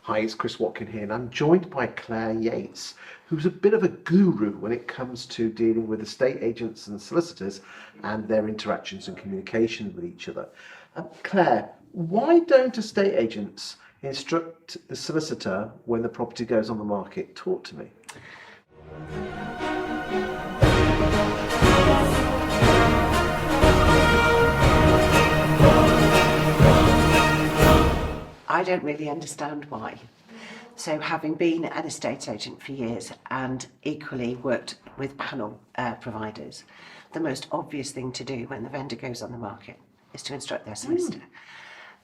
Hi, it's Chris Watkin here, and I'm joined by Claire Yates, who's a bit of a guru when it comes to dealing with estate agents and solicitors and their interactions and communication with each other. Claire, why don't estate agents instruct the solicitor when the property goes on the market? Talk to me. I don't really understand why. So having been an estate agent for years and equally worked with panel providers, the most obvious thing to do when the vendor goes on the market is to instruct their solicitor.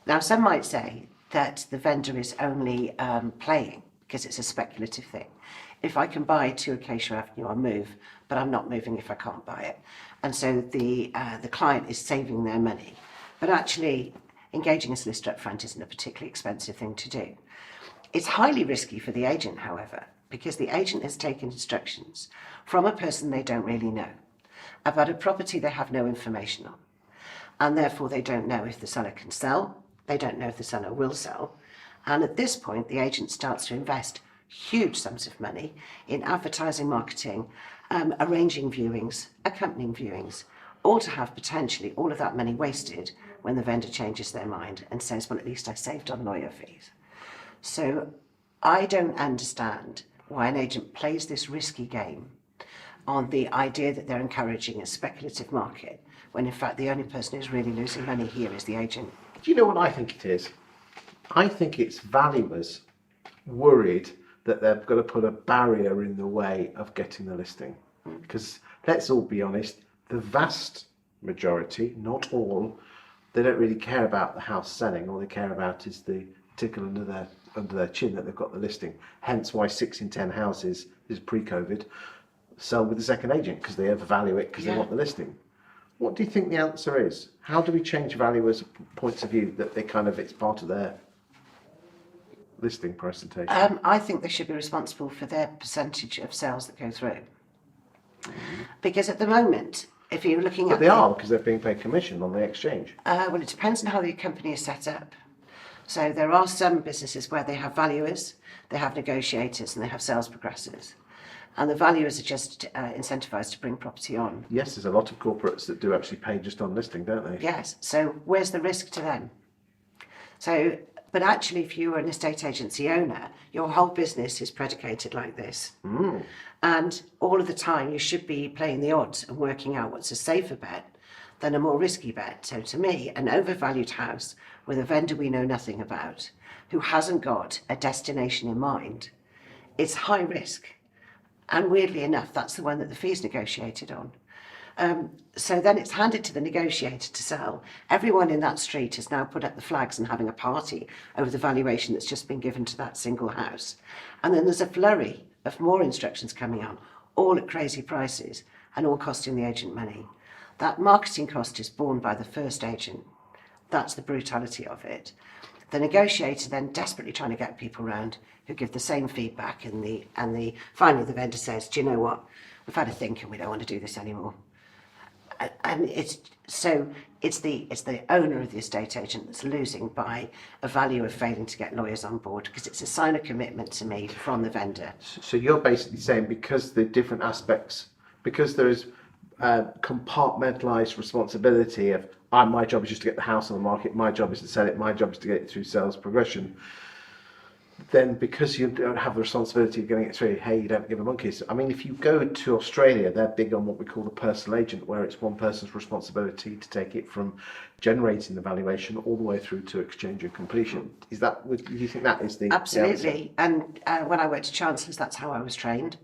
Now, some might say that the vendor is only playing because it's a speculative thing. If I can buy 2 Acacia Avenue, I'll move, but I'm not moving if I can't buy it. And so the client is saving their money. But actually, engaging a solicitor up front isn't a particularly expensive thing to do. It's highly risky for the agent, however, because the agent has taken instructions from a person they don't really know about a property they have no information on. And therefore they don't know if the seller can sell, they don't know if the seller will sell. And at this point, the agent starts to invest huge sums of money in advertising, marketing, arranging viewings, accompanying viewings, all to have potentially all of that money wasted when the vendor changes their mind and says, well, at least I saved on lawyer fees. So I don't understand why an agent plays this risky game on the idea that they're encouraging a speculative market, when in fact the only person who's really losing money here is the agent. Do you know what I think it is? I think it's valuers worried that they're going to put a barrier in the way of getting the listing. Because let's all be honest, the vast majority, not all, they don't really care about the house selling. All they care about is the tickle under their chin that they've got the listing. Hence why 6 in 10 houses is pre-COVID sell with the second agent, because they overvalue it because they want the listing. What do you think the answer is? How do we change valuers' points of view that it's part of their listing presentation? I think they should be responsible for their percentage of sales that go through. Because at the moment, if you're looking at... But they are, because they're being paid commission on the exchange. Well, it depends on how the company is set up. So there are some businesses where they have valuers, they have negotiators, and they have sales progressors. And the valuers are just incentivised to bring property on. Yes, there's a lot of corporates that do actually pay just on listing, don't they? Yes, so where's the risk to them? So, but actually, if you're an estate agency owner, your whole business is predicated like this. And all of the time, you should be playing the odds and working out what's a safer bet than a more risky bet. So to me, an overvalued house with a vendor we know nothing about, who hasn't got a destination in mind, it's high risk. And weirdly enough, that's the one that the fee's negotiated on. So then it's handed to the negotiator to sell. Everyone in that street has now put up the flags and having a party over the valuation that's just been given to that single house. And then there's a flurry of more instructions coming on, all at crazy prices and all costing the agent money. That marketing cost is borne by the first agent. That's the brutality of it. The negotiator then desperately trying to get people round who give the same feedback, and finally the vendor says, do you know what, we've had a think and we don't want to do this anymore. And it's the owner of the estate agent that's losing by a valuer failing to get lawyers on board, because it's a sign of commitment to me from the vendor. So you're basically saying, because the different aspects, because there is compartmentalised responsibility of, my job is just to get the house on the market, my job is to sell it, my job is to get it through sales progression, then because you don't have the responsibility of getting it through, hey, you don't give a monkeys. I mean, if you go to Australia, they're big on what we call the personal agent, where it's one person's responsibility to take it from generating the valuation all the way through to exchange and completion. Do you think that is the Absolutely. And when I worked at Chancellors, that's how I was trained.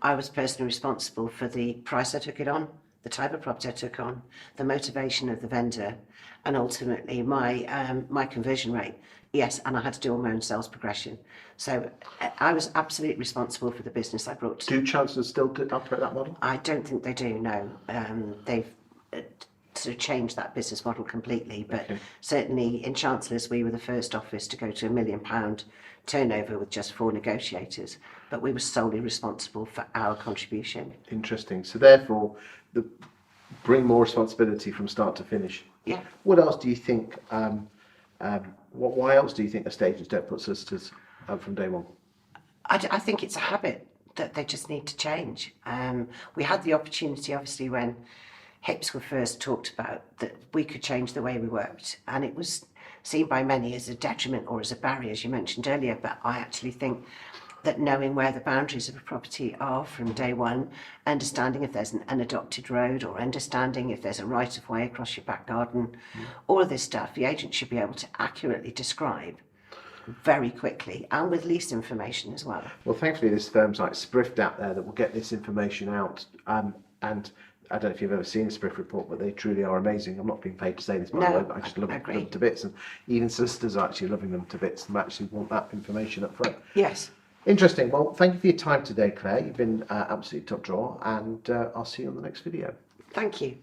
I was personally responsible for the price I took it on, the type of property I took on, the motivation of the vendor, and ultimately my conversion rate. Yes, and I had to do all my own sales progression. So I was absolutely responsible for the business I brought. Do Chancellors still operate that model? I don't think they do, no. They've sort of changed that business model completely, but certainly in Chancellors we were the first office to go to £1 million turnover with just 4 negotiators, but we were solely responsible for our contribution. Interesting. So therefore, bring more responsibility from start to finish. Yeah. What else do you think? Why else do you think estate agents don't put solicitors from day one? I think it's a habit that they just need to change. We had the opportunity, obviously, when hips were first talked about, that we could change the way we worked, and it was seen by many as a detriment or as a barrier, as you mentioned earlier. But I actually think that knowing where the boundaries of a property are from day one, understanding if there's an unadopted road, or understanding if there's a right of way across your back garden, all of this stuff the agent should be able to accurately describe very quickly, and with lease information as well. Well, thankfully there's firms like Sprift out there that will get this information out, and I don't know if you've ever seen a Sprift report, but they truly are amazing. I'm not being paid to say this, by the way, but I just love them to bits, and even solicitors are actually loving them to bits and actually want that information up front. Yes. Interesting. Well, thank you for your time today, Claire. You've been absolutely top drawer, and I'll see you on the next video. Thank you.